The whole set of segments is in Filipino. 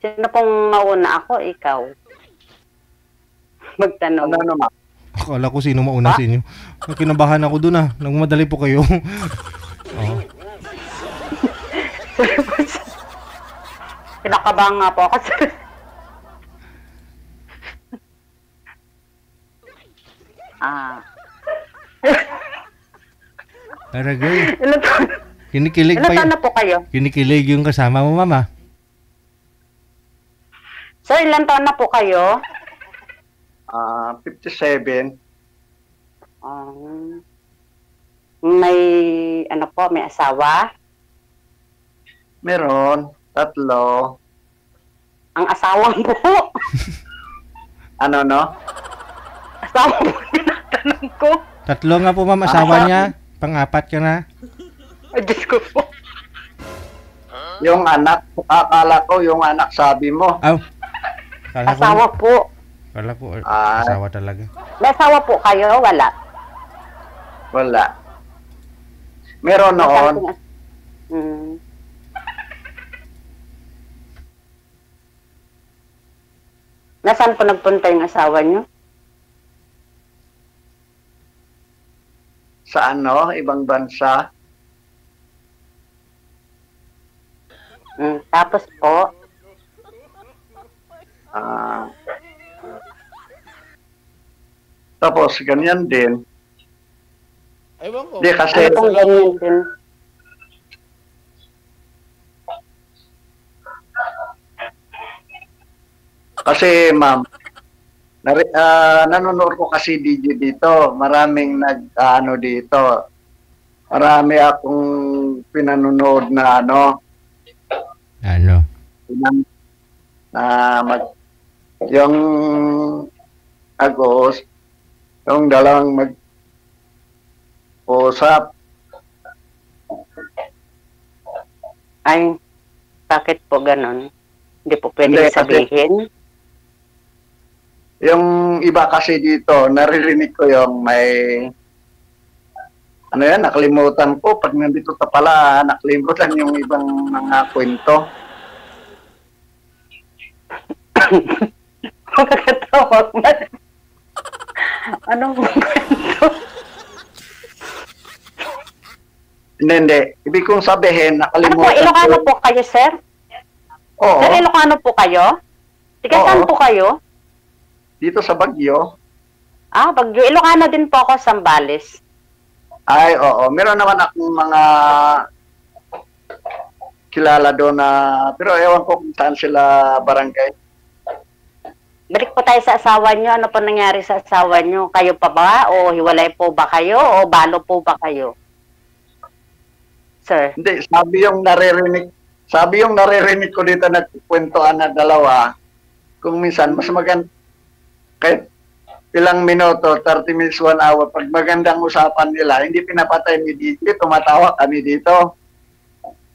Sino pong mauna ako? Ikaw. Magtanong. Ano naman? Akala ko sino mauna sa inyo. Kinabahan ako dun Nagmadali po kayo. Oo. Kinakabahan nga po ako. Aragay. Ilan Kinikilig pa taon na po kayo? Kinikilig yung kasama mo, mama. Sir, ilan taon na po kayo? 57. May, may asawa? Meron. 3. Ang asawa po. Ano, no? Asawa po, tinatanong ko. 3 nga po, ma'am, asawa niya. Pang-4 ka na. Ay, Diyos ko po. Yung anak, akala ko yung anak sabi mo. Asawa po. Kala ko, asawa talaga. May asawa po kayo? Wala. Wala. Meron noon. Nasaan po nagpunta yung asawa niyo? Sa ibang bansa. Tapos po? Tapos, ganyan din. Ewan ko. Di kasi, Ano pong ganyan din? kasi ma'am, nanonood ko kasi DJ dito. Maraming dito. Marami akong pinanonood na yung Agos, yung dalawang mag-usap. Ay, bakit po ganon? Hindi po pwede sabihin? Yung iba kasi dito, naririnig ko yung may nakalimutan ko. Pag nandito pala, nakalimutan yung ibang mga kwento. Magkakatawag ba? Anong kwento? Hindi. Ibig kong sabihin, nakalimutan Ilocano po kayo, sir? Oo. Sir, Ilocano po kayo? Saan po kayo? Dito sa Baguio. Baguio. Ilocano din po ako, Sambales. Ay, oo. Meron naman akong mga kilala doon pero ewan ko kung saan sila barangay. Balik po tayo sa asawa nyo. Ano po nangyari sa asawa nyo? Kayo pa ba? O hiwalay po ba kayo? O balo po ba kayo? Sir? Hindi. Sabi yung naririnig ko dito nagkukwentuhan na dalawa. Kung minsan, mas maganda kahit ilang minuto, 30 minutes, 1 hour, pag magandang usapan nila, hindi pinapatay ni DJ, tumatawa kami dito.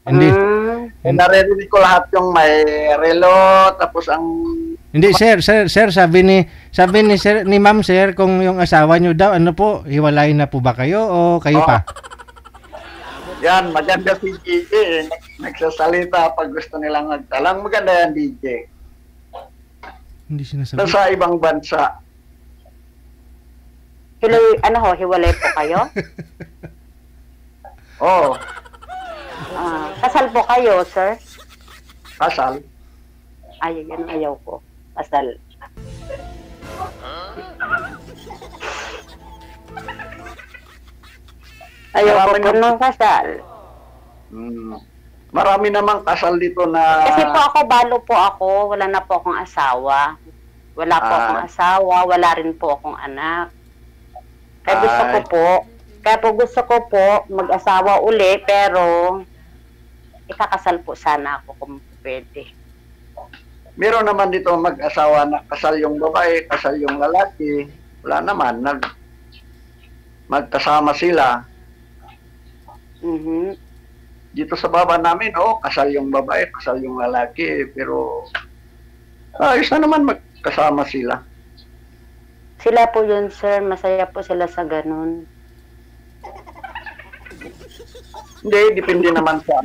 Hindi. Naririnig ko lahat yung may relo, tapos ang... Hindi, sir, sabi ni sir, ni ma'am, sir, kung yung asawa niyo daw, hiwalay na po ba kayo o kayo pa? Yan, maganda si DJ, nagsasalita pag gusto nilang magtalang, maganda yan DJ. Hindi sinasabi. Sa ibang bansa. Hiwalay po kayo? Oo. Kasal po kayo, sir? Kasal. Ay, yan ang ayaw ko. Kasal. Ayaw ko po ng kasal. Marami namang kasal dito na... Kasi po ako, balo po ako. Wala na po akong asawa. Wala po akong asawa. Wala rin po akong anak. Kaya gusto ko po mag-asawa uli, pero ikakasal po sana ako kung pwede. Meron naman dito mag-asawa na kasal yung babae, kasal yung lalaki. Wala naman. Magkasama sila. Dito sa baba namin, kasal yung babae, kasal yung lalaki. Pero ayos na naman magkasama sila. Sila po yun, sir. Masaya po sila sa ganun. Hindi, depende naman sa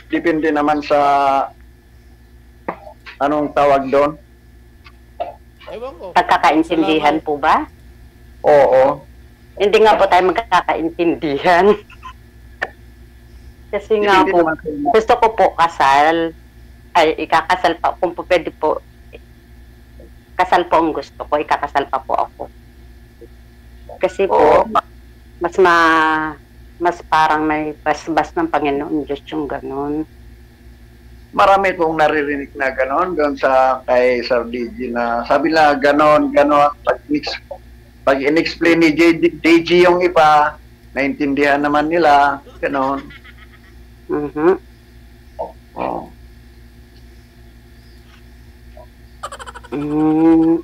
Depende naman sa anong tawag doon. Ewan ko. Pagkakaintindihan po ba? Oo. Hindi nga po tayo magkakaintindihan. Kasi nga Depende po, naman sa inyo. gusto ko po kasal. Ay, ikakasal pa. Kung po pwede po, kasal po ang gusto ko. Ikakasal pa po ako. Kasi po, Oo. mas parang may basbas ng Panginoon Diyos yung ganun. Marami kong naririnig na ganon doon sa kay Sir DG na sabi na ganon. Pag in-explain ni DG yung iba, naintindihan naman nila, ganon. Mhm. Oo.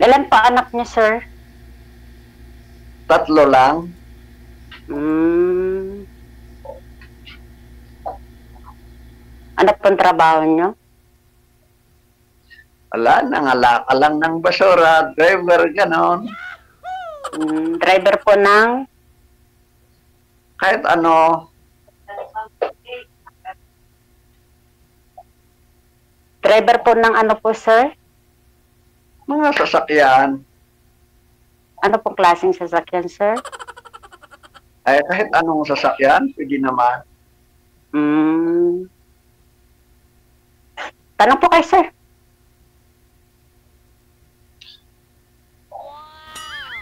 Ilan pa anak niya, sir? 3 lang. Ano pong trabaho niyo? Wala, nangalaka lang ng basura, driver, ganon. Driver po ng Kahit ano, ano po, sir? mga sasakyan, Ano pong klaseng sasakyan, sir? ay kahit anong sasakyan, pwede naman. Tanong po kay sir.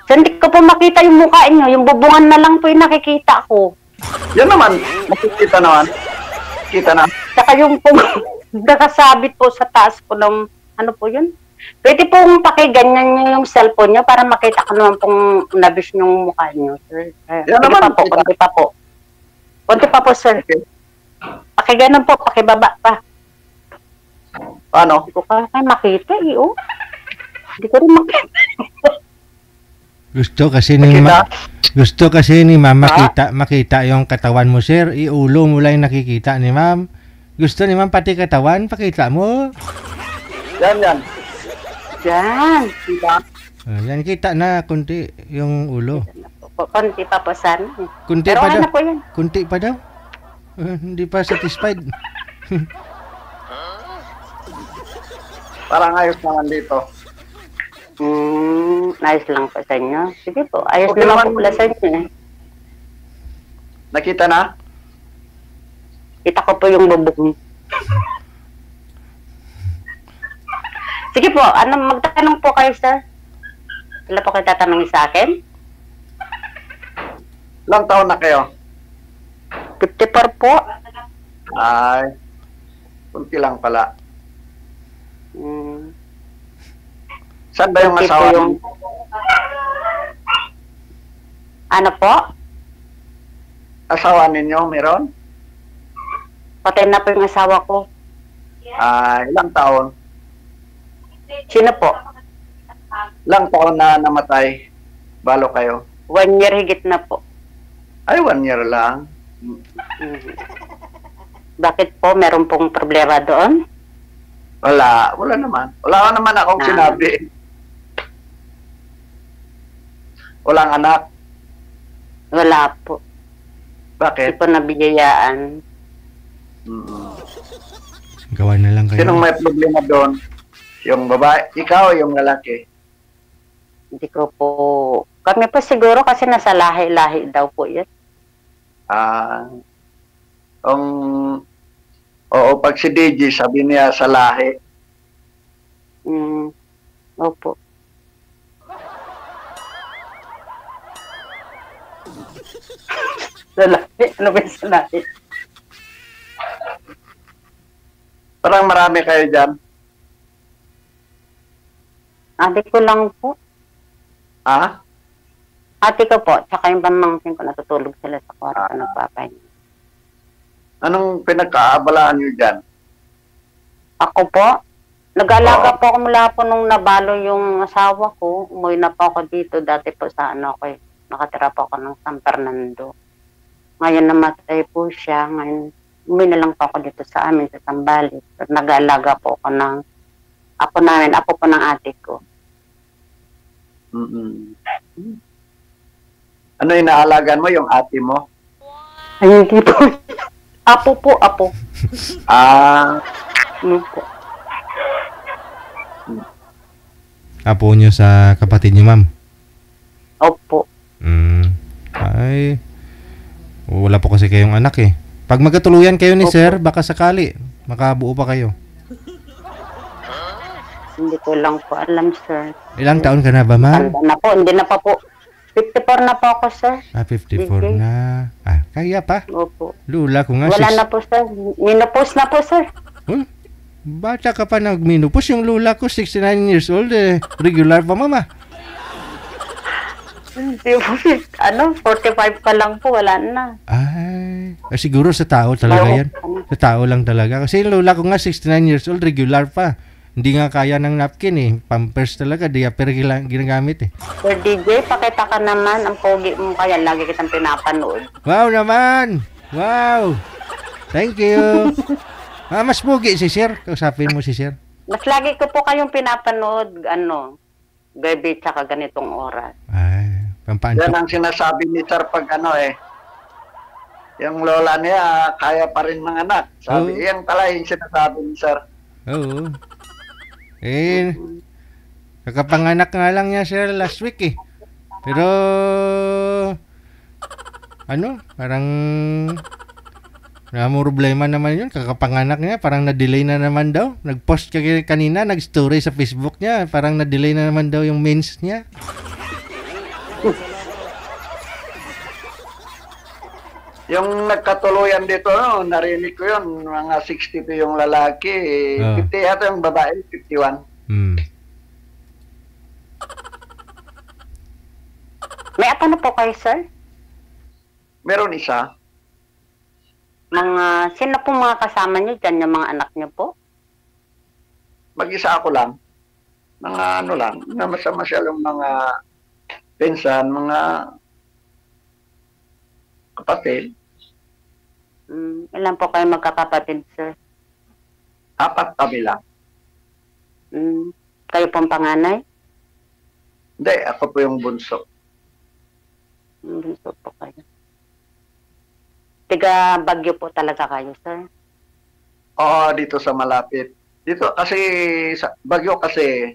So, hindi ko po makita yung mukha niyo. Yung bubungan na lang po yung nakikita ko. Yan naman, makikita naman. Kita na. Saka yung pong nakasabit po sa taas po ng, ano po yun? Pwede pong pakiganyan niyo yung cellphone niyo para makita ko naman pong nabis yung mukha niyo, sir. Yan naman, Konti pa po. Konti pa po, sir. Okay. Pakiganon po, pakibaba pa. Paano? Hindi ko kaya makita eh, oh. Hindi ko rin makita. Gusto kasi ni Ma'am makita yung katawan mo, sir. Iulo mo lang yung nakikita ni Ma'am. Gusto ni Ma'am pati katawan, pakita mo. Yan. Yan. Yan kita na kunti yung ulo. Konti pa po sana. Kunti Pero pa ano daw. po yan? Kunti pa daw. Hindi pa satisfied. Parang ayos naman dito. Ayos lang po sa inyo. Sige po, ayos Okay naman naman. po pala sa inyo eh. Nakita na? Kita ko po yung bubong. Sige po, magtanong po kayo, sir. Wala po kayo tatanungin sa akin? Ilang taon na kayo? 54 po. Ay, kunti lang pala. Saan ba yung Kunti po asawa yung- mo? Ano po? Asawa ninyo, meron? Patay na po yung asawa ko. Ilang taon? Sino po? Ilang taon na namatay? Balo kayo? 1 year higit na po. Ay, 1 year lang. Bakit po? Meron pong problema doon? Wala naman. Wala naman akong sinabi. Walang anak. Wala po. Hindi Bakit? po nabiyayaan. Gawa na lang kayo. Sinong may problema doon? Yung babae? Ikaw o yung lalaki? Hindi ko po... Kami po siguro kasi nasa lahi-lahi daw po yan. Oo, pag si DJ, sabi niya sa lahi. Opo. Sa lahi? Ano ba yung sa lahi? Parang marami kayo dyan. Ate ko lang po. Ha? Ate ko po, tsaka yung pamangkin ko natutulog sila sa kwarto nagpapahinga. Anong pinagkaabalaan nyo dyan? Ako po, nag-alaga po ako mula po nung nabalo yung asawa ko. Umuwi na po ako dito. Dati po sa nakatira po ako ng San Fernando. Ngayon namatay po siya. Ngayon, umuwi na lang po ako dito sa amin, sa Sambales. Nag-alaga po ako ng apo po ng ate ko. Ano inaalagan mo, yung ate mo? Ay, hindi po. Apo po, apo. Ah, Po. Apo nyo sa kapatid nyo, ma'am? Opo. Ay, wala po kasi kayong anak eh. Pag magkatuluyan kayo ni Opo. sir, baka sakali, makabuo pa kayo. Hindi ko lang po alam, sir. Ilang taon ka na ba, ma'am? Tanda na po, hindi na pa po. 54 na po ako, sir. 54 Okay. na. Kaya pa. Opo. Lula ko nga. Wala na po, sir. Minopause na po, sir. Uy, bata ka pa nagminupos. Yung lula ko, 69 years old eh. Regular pa, mama. Hindi po, 45 pa lang po, wala na. Ay, siguro sa tao talaga yan. Sa tao lang talaga. Kasi yung lula ko nga, 69 years old, regular pa. Hindi nga kaya ng napkin eh. Pampers talaga, diaper ginagamit eh. Sir DJ, pakita ka naman. Ang pogi mo kaya, lagi kitang pinapanood. Wow naman! Wow! Thank you! Mas pogi si sir. Kausapin mo si sir. Mas lagi ko po kayong pinapanood, gabi tsaka ganitong oras. Ay, yan pampaantok. ang sinasabi ni Sir pag yung lola niya, kaya pa rin mga anak. Sabi, Oo. yan pala yung sinasabi ni Sir. Oo. Eh, kakapanganak nga lang niya sir last week eh. Pero, parang may problema naman yun. Kakapanganak niya, parang na-delay na naman daw. Nag-post kanina, nag-story sa Facebook niya. Parang na-delay na naman daw yung mens niya. Yung nagkatuluyan dito, narinig ko yun, mga 62 yung lalaki, 50 yata yung babae, 51. May apo na po kayo, sir? Meron isa. Sino po mga kasama niyo dyan, yung mga anak niyo po? Mag-isa ako lang. Mga lang, masyadong mga pinsan, mga kapatid. Ilan po kayo magkakapatid, sir? 4 kami lang. Kayo pong panganay? Hindi, ako po yung bunso. Bunso po kayo. Tiga Bagyo po talaga kayo, sir? Oo, dito sa malapit. Dito kasi, sa Bagyo kasi,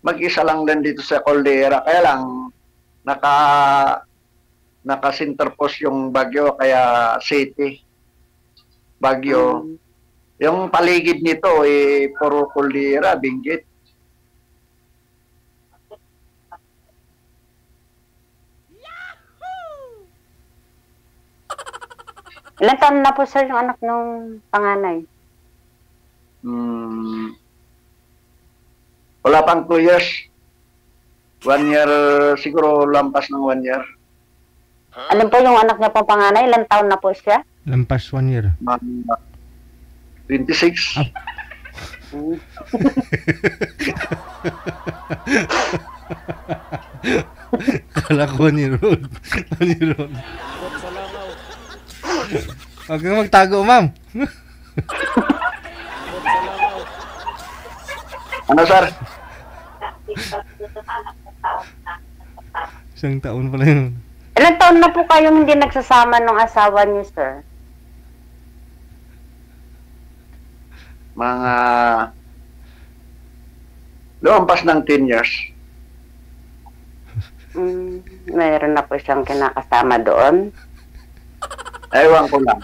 mag-isa lang din dito sa Caldera. Kaya lang, naka-centerpost yung Bagyo, kaya city. Bagyo. Yung paligid nito, puro Caldera, Benguet. Ilan taon na po, sir, yung anak ng panganay? Wala pang 2 years. 1 year, siguro lampas ng 1 year. Alam po yung anak niya pong panganay, ilan taon na po siya? Lampas 1 year. 26. Kala ko 1 year old. 1 year old. Huwag kang magtago, ma'am. Ano, sir? Isang taon pala yun. Ilan taon na po kayong hindi nagsasama ng asawa niyo, sir? Mga lumampas ng 10 years. Mayroon na po siyang kinakasama doon. Ewan ko lang.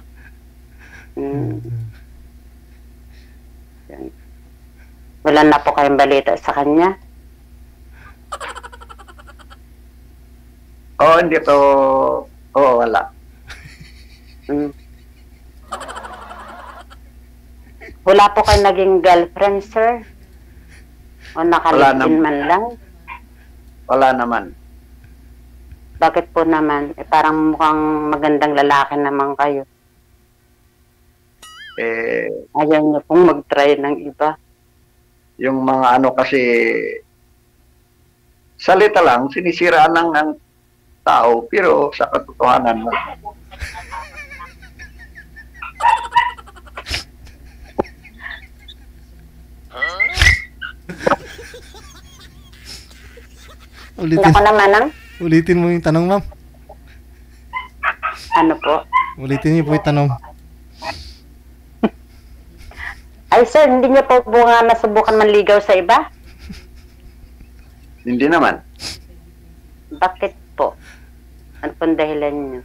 Wala na po kayong balita sa kanya? Hindi to. Wala. Wala po kayo naging girlfriend, sir? O nakalipin man lang? Wala naman. Bakit po naman? Parang mukhang magandang lalaki naman kayo. Ayaw niyo pong mag-try ng iba. Yung mga kasi salita lang, sinisiraan lang ng tao, pero sa katotohanan Ako naman Ulitin mo yung tanong, ma'am. Ano po? Ulitin niyo po yung tanong. Ay sir, hindi niyo po nga nasubukan manligaw sa iba? Hindi naman. Bakit po? Ano pong dahilan niyo?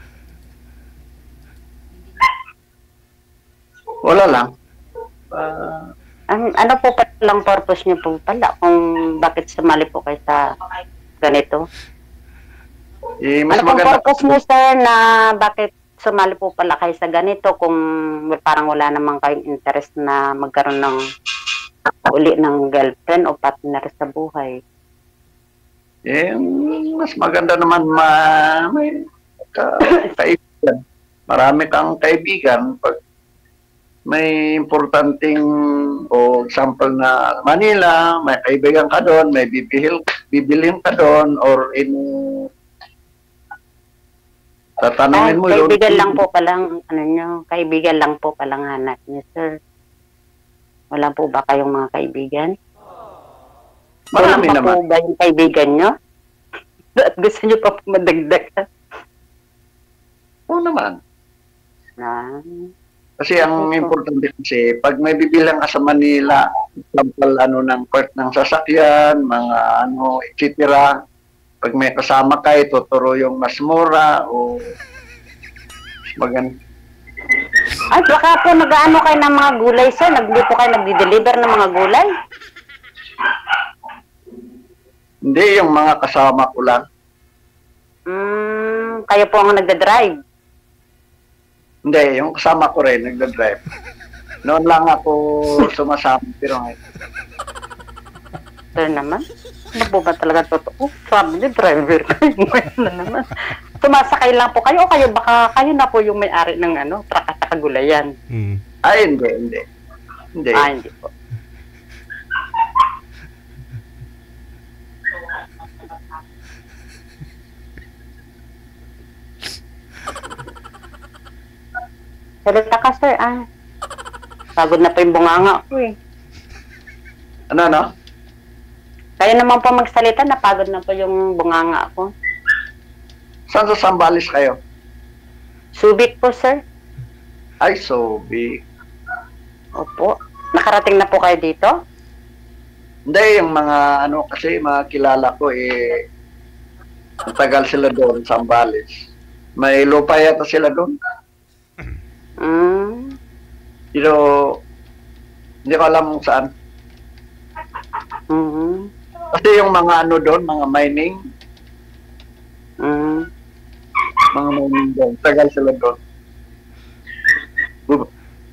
Wala lang. Ano po palang purpose niyo po pala kung bakit sumali po kayo sa ganito? Mas Ano pong maganda. purpose niyo sir na bakit sumali po pala kayo sa ganito kung parang wala namang kayong interest na magkaroon ng uli ng girlfriend o partner sa buhay? Mas maganda naman may kaibigan. Marami kang kaibigan. Pag may importanteng o example na Manila, may kaibigan ka doon, may bibilhin ka doon, or tatanungin mo yun. Kaibigan lang po palang, kaibigan lang po palang hanap niyo, sir. Wala po ba kayong mga kaibigan? Marami Wala naman. po ba yung kaibigan niyo? At gusto niyo pa po madagdagan? Oo naman. Ah, Kasi ang importante kasi, pag may bibilang ka sa Manila, example, ng part ng sasakyan, mga etc. Pag may kasama ka, tuturo yung mas mura o maganda. Ay, baka po nag-ano kayo ng mga gulay, sir? Hindi po kayo nagdi-deliver ng mga gulay? Hindi, yung mga kasama ko lang. Kayo po ang nagda-drive? Hindi, yung kasama ko rin, nagda-drive. Noon lang ako sumasama, pero ngayon. Sir naman? Ano po ba talaga totoo? Sabi niyo, driver kayo. Na naman. Sumasakay lang po kayo o baka kayo na po yung may-ari ng truck at kagulayan? Ay, hindi. Hindi. Hindi po. Salita ka, sir, Pagod na po yung bunganga ko, eh. Ano? Kaya naman po magsalita, napagod na po yung bunganga ko. Saan sa Sambales kayo? Subic po, sir. Ay, so big. Opo. Nakarating na po kayo dito? Hindi, yung mga kasi mga kilala ko matagal sila doon, Sambales. May lupa yata sila doon. Pero hindi ko alam kung saan. Kasi yung mga doon, mga mining. Mga mining doon, tagal sila doon.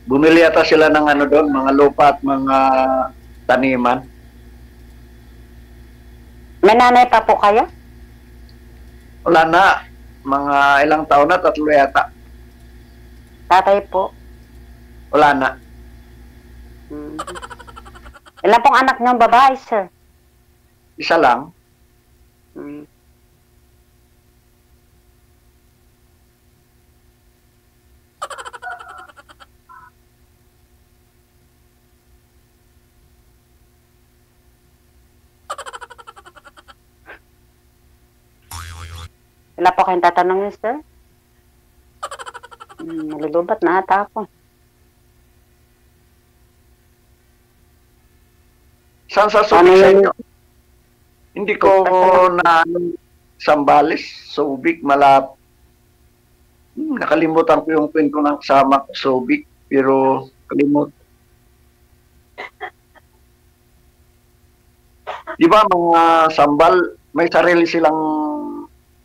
Bumili yata sila ng doon, mga lupa at mga taniman. May nanay pa po kayo? Wala na. Mga ilang taon na, 3 yata. Tatay po? Wala na. Ilan pong anak niyong babae, sir? Isa lang. Wala po kayong tatanungin, sir? Nalulubat na ata ako. Saan sa Subic sa inyo? Hindi ko na Sambales, Subic, malap. Nakalimutan ko yung kwento ng kasama ko, Subic, pero kalimut. Di ba mga Sambal, may sarili silang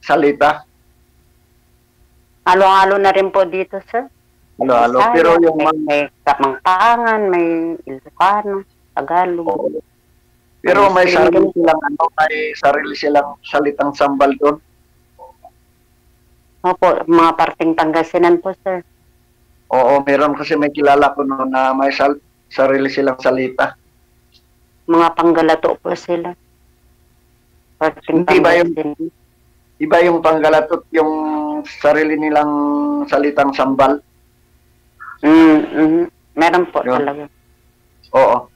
salita? Halo-halo na rin po dito, sir. Halo-halo. Pero yung may Kapampangan, may Ilocano, Tagalog. Pero may sarili silang salitang Sambal doon. Opo, mga parting Pangasinan po, sir. Oo, meron kasi may kilala ko noon na may sarili silang salita. Mga Panggalato po sila. Parting Hindi ba Pangasinan. Iba yung Panggalatot, yung sarili nilang salitang Sambal. Meron po Yun. talaga. Oo.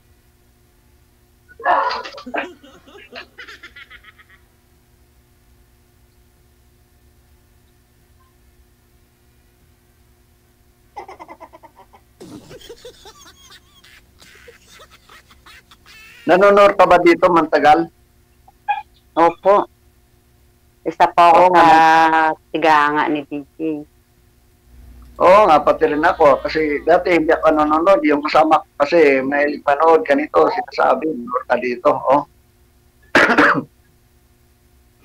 Nanonood ka ba dito, Mantagal? Opo. Isa po ako Oo sa nga. tiganga ni DJ. Oo nga, pati rin ako. Kasi dati hindi ako nanonood. Yung kasama ko kasi may panood ganito. Sinasabi, nanonood ka dito. Oh.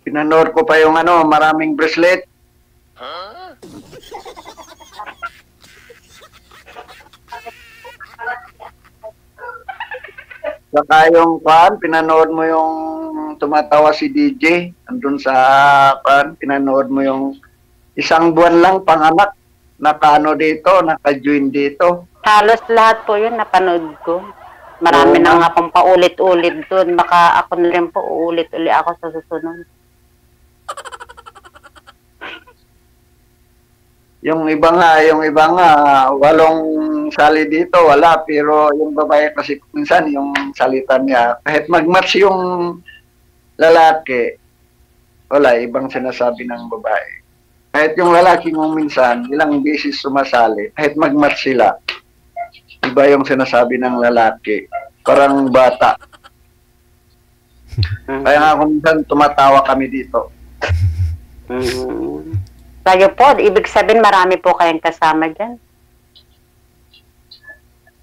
Pinanood ko pa yung maraming bracelet. Saka yung pinanood mo yung tumatawa si DJ. Andun sa pinanood mo yung isang buwan lang panganak. Dito, naka-join dito. Halos lahat po yun napanood ko. Marami Oo na nga. nga pong paulit-ulit doon. Baka ako na rin po uulit-ulit ako sa susunod. Yung iba nga, walong sali dito, wala. Pero yung babae kasi minsan, yung salita niya, kahit mag-match yung lalaki, wala, ibang sinasabi ng babae. Kahit yung lalaki mo minsan, ilang beses sumasali, kahit mag-match sila, iba yung sinasabi ng lalaki. Parang bata. Kaya nga kung minsan tumatawa kami dito. Kayo po, ibig sabihin marami po kayong kasama dyan.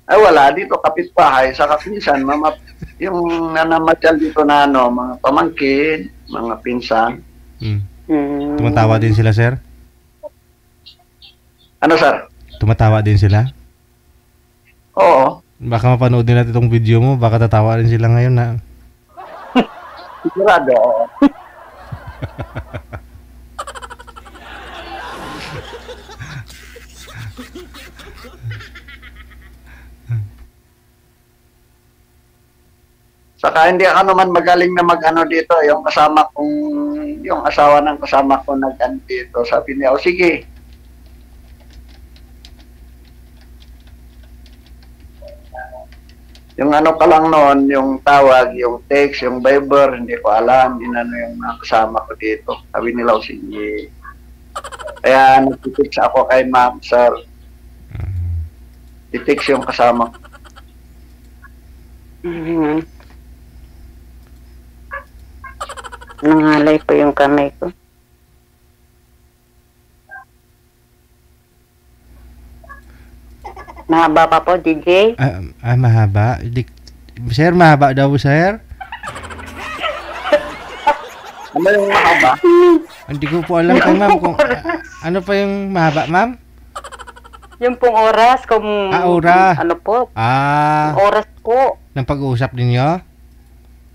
Ay wala, dito kapitbahay, sa kapinsan, yung nanamasyal dito na mga pamangkin, mga pinsan. Tumatawa din sila, sir? Ano, sir? Tumatawa din sila? Oo. Baka mapanood din natin itong video mo, baka tatawa rin sila ngayon na. Sigurado, oo. Saka hindi ako naman magaling na dito, yung kasama kong, yung asawa ng kasama ko dito. Sabi niya, o sige. Yung ka lang noon, yung tawag, yung text, yung Viber, hindi ko alam, yung mga kasama ko dito. Sabi nila, o sige. Kaya nag-text ako kay ma'am, sir. I-text yung kasama ko. Nangalay po yung kamay ko. Mahaba pa po, DJ? Mahaba. Sir, mahaba daw, sir? Ano yung mahaba? Hindi ko po alam kay ma'am kung ano pa yung mahaba, ma'am? Yung pong oras, kung oras. ano po, oras po. Ng pag-uusap ninyo?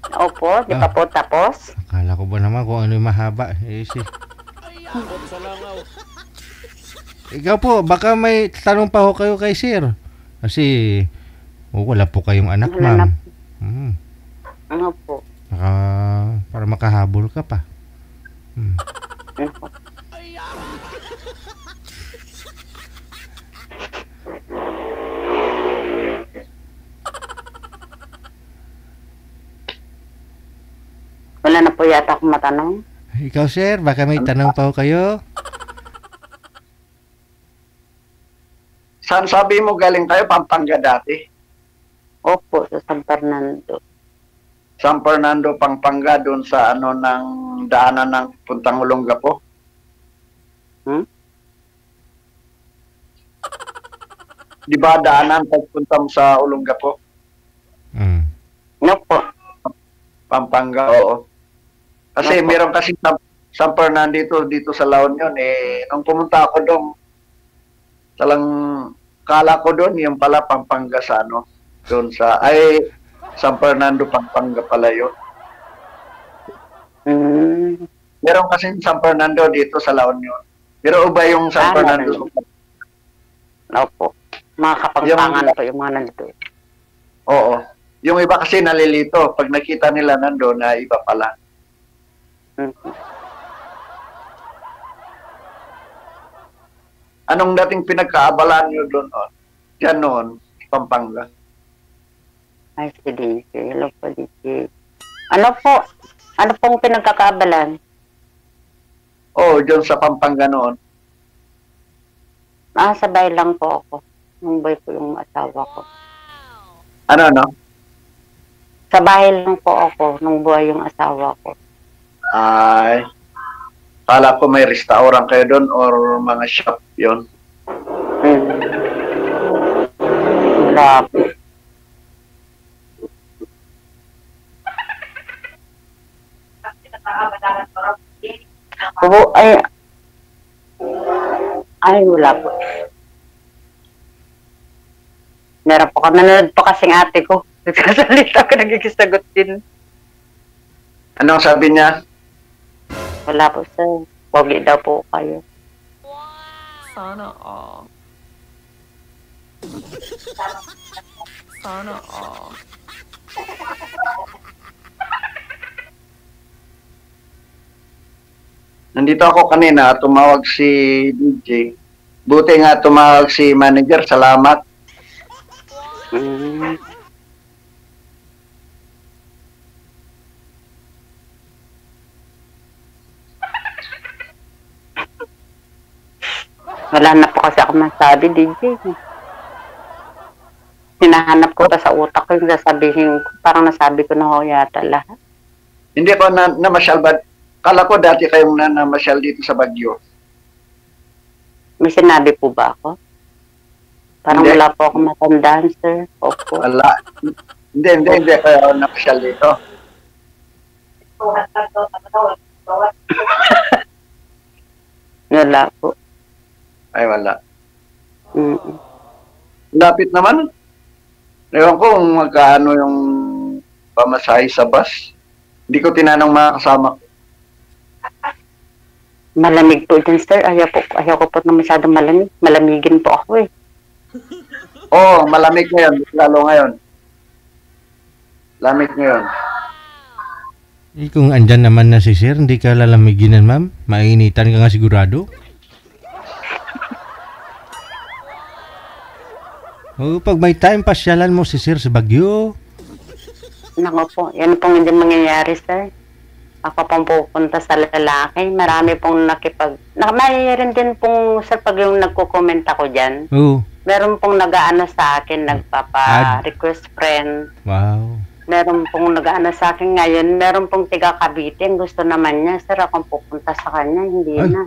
Opo, di pa po tapos. Akala ko ba naman kung ano yung mahaba. Abot sa langaw. Ikaw po, baka may tanong pa ho kayo kay sir. Kasi, wala po kayong anak, Wala ma'am. Ano po? Para makahabol ka pa. Ano po? Wala na po yata akong matanong. Ikaw, sir, baka may tanong pa ho kayo? Saan sabi mo galing kayo, Pampanga dati? Opo, sa San Fernando. San Fernando, Pampanga, doon sa ng daanan ng puntang Olongapo. Di ba daanan pagpunta mo sa Olongapo? Ano po? Pampanga, oo. Kasi meron kasi San Fernando dito sa La Union. Nung pumunta ako doon, kala ko doon, yung pala Pampanga sa doon sa, San Fernando, Pampanga pala yun. Meron kasi San Fernando dito sa La Union. Pero iba yung San Fernando. Opo. Mga kapangpangan po yung mga nandito. Oo. Yung iba kasi nalilito. Pag nakita nila nandoon na iba pala. Anong dating pinagkaabalaan nyo doon? Diyan noon, Pampanga. Ay, si DJ. Hello po, DJ. Ano po? Ano pong pinagkakaabalan? Diyan sa Pampanga noon. Sabay lang po ako. Yung boy ko yung asawa ko. Ano? Sa bahay lang po ako nung buhay yung asawa ko. Ay, kala ko may restaurant kayo doon or mga shop yon. Wala po. Oo, wala po. Meron po ka. Nanonood po kasing ate ko. Nagsasalita ko, nagigisagot din. Anong sabi niya? Wala po, sir. Pogi daw po kayo. Sana all. Sana all. Nandito ako kanina, tumawag si DJ. Buti nga tumawag si manager, salamat. Mm. Wala na po kasi ako masabi, DJ. Hinahanap ko pa sa utak ko yung sasabihin ko. Parang nasabi ko na ho yata lahat. Hindi ko namasyal ba? Kala ko dati kayong namasyal dito sa Baguio. May sinabi po ba ako? Parang Hindi. wala po akong matandaan, sir. Opo. Wala. Hindi kayo namasyal dito. Wala po. Ay, wala. Mm. Lapit naman. Ewan ko kung magkano yung pamasahe sa bus. Hindi ko tinanong mga kasama ko. Malamig po din, sir. Ayaw ko po na masyadong malamig. Malamigin po ako eh. Oo, malamig ngayon. Lalo ngayon. Lamig ngayon. Kung andyan naman na si sir, hindi ka lalamiginan, ma'am? Mainitan ka nga sigurado? O, pag may time, pasyalan mo si sir sa Baguio. Nako po. Yan pong hindi mangyayari, sir. Ako pong pupunta sa lalaki. Marami pong mayroon din pong, sir, pag yung nagko-comment ako dyan. Oo. Meron pong nag-aano sa akin, nagpapa-request friend. Wow. Meron pong nag-aano sa akin ngayon. Meron pong tiga Cavite. Ang gusto naman niya, sir, akong pupunta sa kanya. Hindi Ay. na.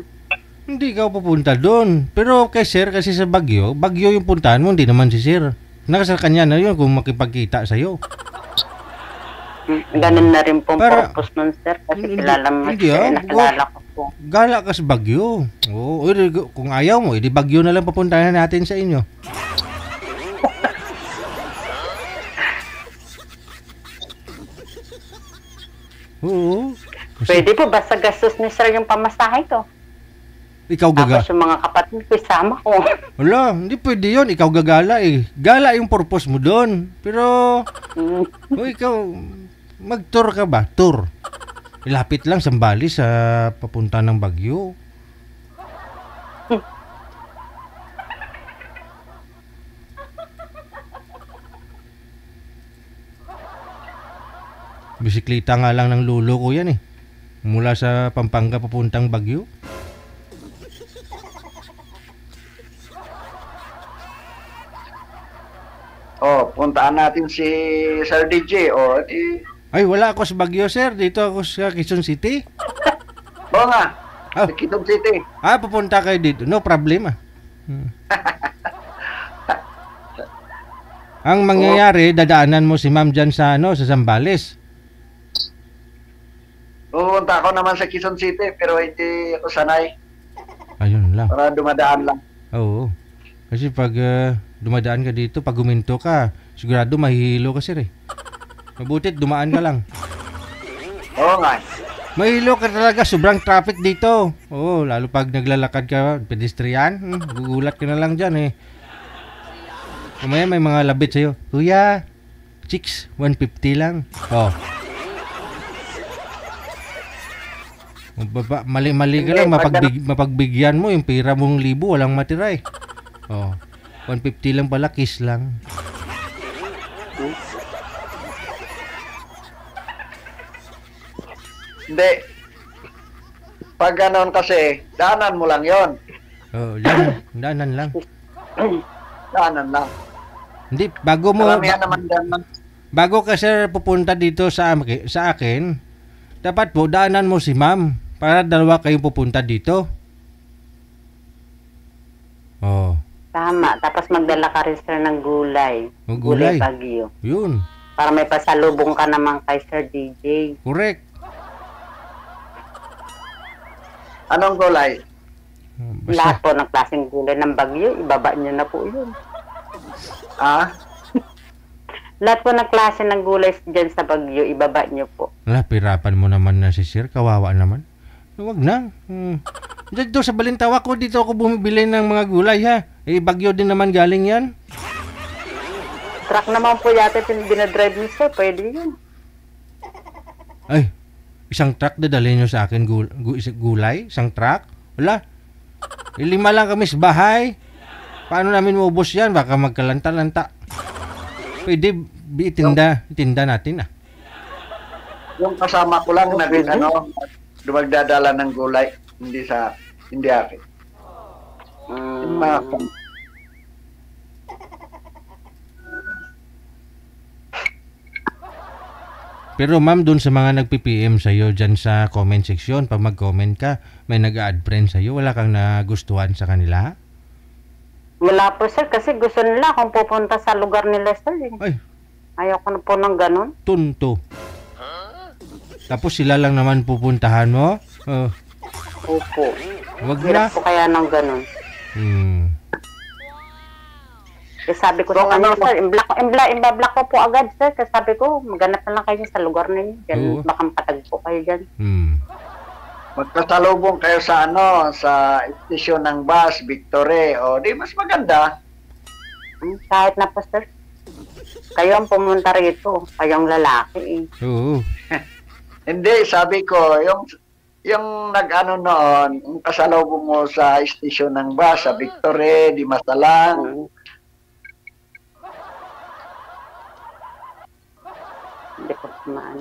Hindi ka pupunta doon. Pero kay sir, kasi sa Baguio yung puntahan mo, hindi naman si sir. Nakasal kanya na yun kung makipagkita sa'yo. Ganun na rin pong Para- purpose nun, sir. Kasi Hindi- kilala mo hindi, siya. ah. Nakilala ko po. Gala ka sa Baguio. Oo, kung ayaw mo, edi Baguio na lang papuntahan natin sa inyo. Oo. Pwede po, basta gastos ni sir yung pamasahe ko. Ikaw gaga. Tapos yung mga kapatid ko, isama ko. Wala, hindi pwede yun. Ikaw gagala eh. Gala yung purpose mo doon. Pero, Mm. ikaw, mag-tour ka ba? Tour. Ilapit lang Sambales sa papunta ng Baguio. Bisikleta nga lang ng lulo ko yan eh. Mula sa Pampanga papuntang Baguio. Oh, puntaan natin si Sir DJ. Oh, di. Ay, wala ako sa Baguio, sir. Dito ako sa Quezon City. Oo nga. Oh. Sa Quezon City. Pupunta kayo dito. No problem ah. Ang mangyayari, dadaanan mo si ma'am dyan sa, sa Zambales. Pupunta ako naman sa Quezon City pero hindi ako sanay. Ayun lang. Para dumadaan lang. Oo. Kasi pag dumadaan ka dito, pag guminto ka, sigurado mahihilo ka, sir eh. Mabutit, dumaan ka lang. Oo nga. Mahilo ka talaga, sobrang traffic dito. Oo, lalo pag naglalakad ka, pedestrian, gugulat ka na lang dyan eh. Kumaya may mga labit sa'yo. Kuya, chicks, 150 lang. Oh. Mali-mali ka lang, mapagbigyan mo yung pira mong 1,000, walang matira eh. Oh. 150 lang pala, kiss lang. Hindi. Pag ganon kasi, daanan mo lang yon. Oh, yan, daanan lang. Daanan lang. Hindi, bago mo Karamihan naman dyan. bago ka sir pupunta dito sa akin, dapat po daanan mo si ma'am para dalawa kayong pupunta dito. Oh, Tama. Tapos magdala ka rin sir ng gulay. Oh, gulay. Bagyo. yun. Para may pasalubong ka naman kay Sir DJ. Correct. Anong gulay? Lahat Basta, po ng klaseng gulay ng Bagyo, ibaba niyo na po yun. Ah? Lahat po ng klase ng gulay dyan sa Bagyo, ibaba niyo po. wala, pirapan mo naman na si sir. Kawawa naman. Huwag na. Dito sa Balintawa ko, dito ako bumibili ng mga gulay ha. Eh, Bagyo din naman galing yan. Truck naman po yata yung binadrive niyo sir, pwede yun. Ay, isang truck dadalhin nyo sa akin gulay? Isang truck? Wala. 5 lang kami sa bahay. Paano namin maubos yan? Baka magkalanta-lanta. Pwede itinda natin ah. Yung kasama ko lang dumagdadala ng gulay, hindi akin. Yung mga Pero ma'am, dun sa mga nagpi-PM sa'yo dyan sa comment section, pag mag-comment ka, may nag-add friend sa'yo, wala kang nagustuhan sa kanila? Wala po sir, kasi gusto nila kung pupunta sa lugar nila sir. Ay, Ayoko na po ng ganun. tunto. Tapos sila lang naman pupuntahan mo? Opo. Wag na. Hirap po kaya ng ganun. Kasi sabi ko sa kanya, sir, imbablock ko po agad, sir. Kasi sabi ko, maghanap na lang kayo sa lugar ninyo. Diyan, Oo. baka patag po kayo dyan. magkasalubong kayo sa sa istasyon ng bus, Victory, o di mas maganda. Kahit na po, sir. Kayo ang pumunta rito. Kayong lalaki, eh. Oo. Hindi, sabi ko, yung nag-ano noon, yung kasalubong mo sa istasyon ng bus, sa Victory, di Masalang, Hindi ko kumaan.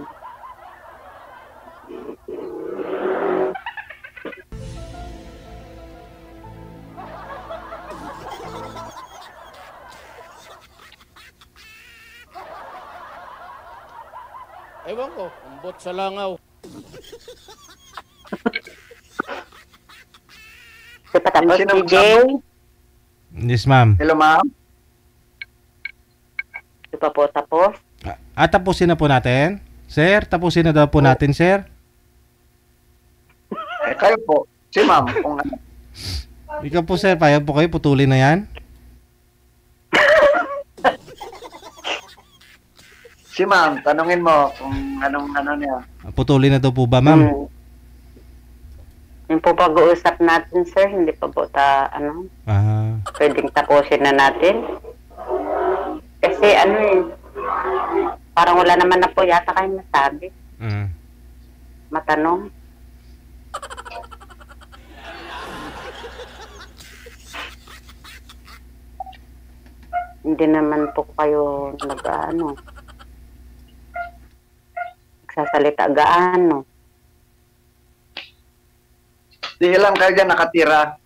Ewan ko, ambot sa langaw. Di pa tapos, Sino DJ? Yes, ma'am. hello ma'am, Di pa po tapos? Tapusin na po natin. Sir, tapusin na daw po natin, sir. kayo po, si ma'am, kung ano. Ikaw po, sir, payag po kayo, putulin na yan. Si ma'am, tanungin mo kung anong niya. Putulin na daw po ba, ma'am? Yung po pag-uusap natin, sir, hindi pa po pwedeng tapusin na natin. Kasi parang wala naman na po yata kayo masabi. Matanong. Hindi naman po kayo nagsasalita gaano. Di ilang kayo dyan nakatira?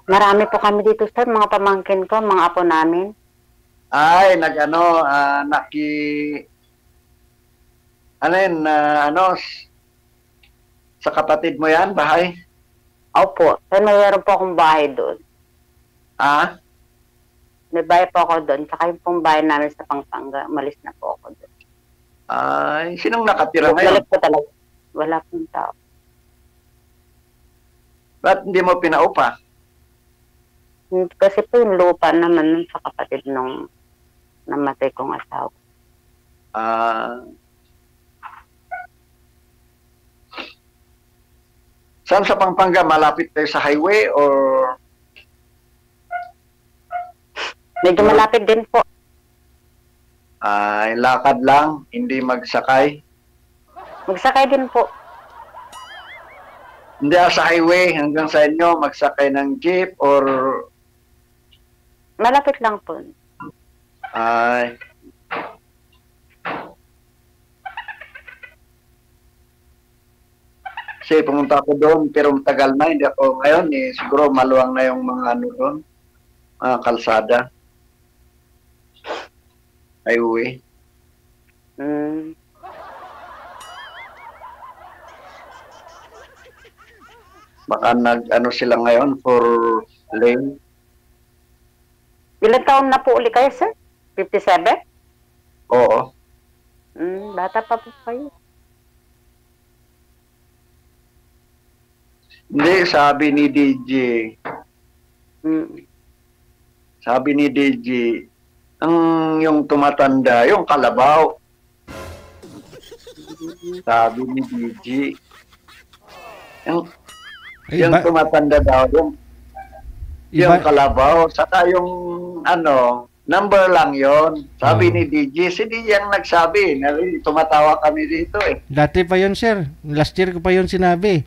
Marami po kami dito, sir, mga pamangkin ko, mga apo namin. Ay, sa kapatid mo yan, bahay? Opo, sir, mayroon po akong bahay doon. Ah? May bahay po ako doon, tsaka yung pong bahay namin sa Pampanga, umalis na po ako doon. Ay, sinong nakatira ngayon? Balik po talaga. Wala pong tao. Ba't hindi mo pinaupa? Kasi po yung lupa naman nun sa kapatid nung namatay kong asawa. Saan sa Pampanga? Malapit tayo sa highway or... Medyo malapit din po. Lakad lang, hindi magsakay? Magsakay din po. Hindi sa highway hanggang sa inyo, magsakay ng jeep or... Malapit lang po. Ay... Kasi pumunta ako doon, pero matagal na, hindi ako ngayon, siguro maluwang na yung mga doon, mga kalsada. ay uwi. Mm. Baka nag-ano sila ngayon for lane. Ilan taon na po uli kayo, sir? 57? Oo. Bata pa po kayo. Hindi, sabi ni DJ. Mm. Sabi ni DJ, yung tumatanda, yung kalabaw. Sabi ni DJ. Yung tumatanda daw, yung kalabaw, saka yung number lang yon. Sabi ni DJ, si DJ ang nagsabi, tumatawa kami dito eh. Dati pa yon, sir. Last year ko pa yon sinabi.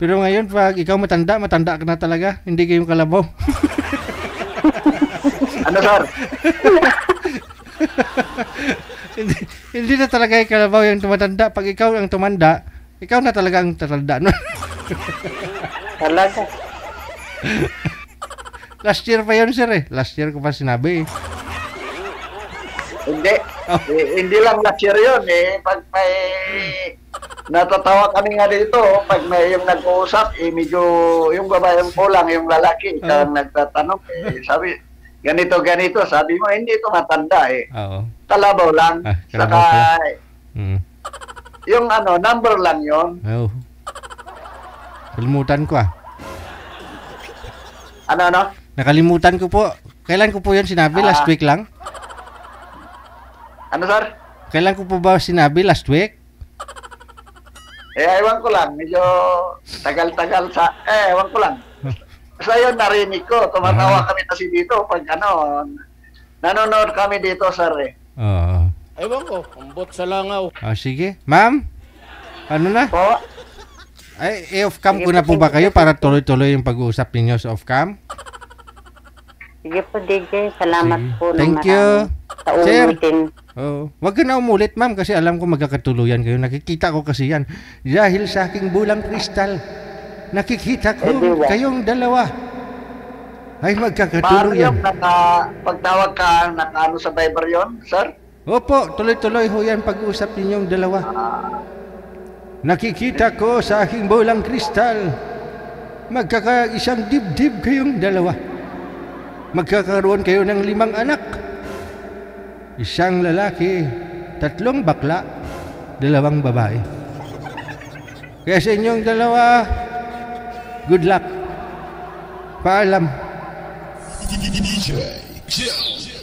Pero ngayon, pag ikaw matanda ka na talaga. Hindi kayong kalabaw. Ano, sir? hindi na talaga yung kalabaw yung tumatanda. Pag ikaw ang tumanda, ikaw na talaga ang tatanda. No? Talaga. Last year pa yun, sir eh. Last year ko pa sinabi eh. Hindi. Hindi lang last year yun eh. Pag may natatawa kami nga dito, pag may yung nag-uusap, medyo yung babae yung kulang, yung lalaki, ang nagtatanong sabi, ganito, sabi mo, hindi ito matanda eh. Oo. Kalabaw lang. Kalabaw Saka, pala. yung number lang yon. Oo. Kalimutan ko ah. Ano? Nakalimutan ko po. Kailan ko po yun sinabi? Last week lang? Ano, sir? Kailan ko po ba sinabi? Last week? Ewan ko lang. Medyo tagal-tagal ewan ko lang. Basta yun, narinig ko. Tumatawa kami kasi dito pag nanonood kami dito, sir eh. Oo. Ewan ko, ambot sa langaw. Sige. Ma'am? Ano na? Po? Ay, off-cam ko na po ba kayo para tuloy-tuloy yung pag-uusap ninyo sa off-cam? Sige po, DJ. Salamat Sige. po. Thank you. Sa Sir. uulitin. Oh, wag ka na umulit, ma'am, kasi alam ko magkakatuluyan kayo. Nakikita ko kasi yan. Dahil sa aking bulang kristal, nakikita ko kayong dalawa ay Paano magkakatuluyan. yung pagtawag ka, nakaano sa Viber yon, sir? Opo, tuloy-tuloy ho yan pag-uusap ninyong dalawa. Nakikita ko sa aking bulang kristal, magkakaisang dibdib kayong dalawa. Magkakaroon kayo ng 5 anak. 1 lalaki, 3 bakla, 2 babae. Kaya sa inyong dalawa, good luck. Paalam. DJ Joe.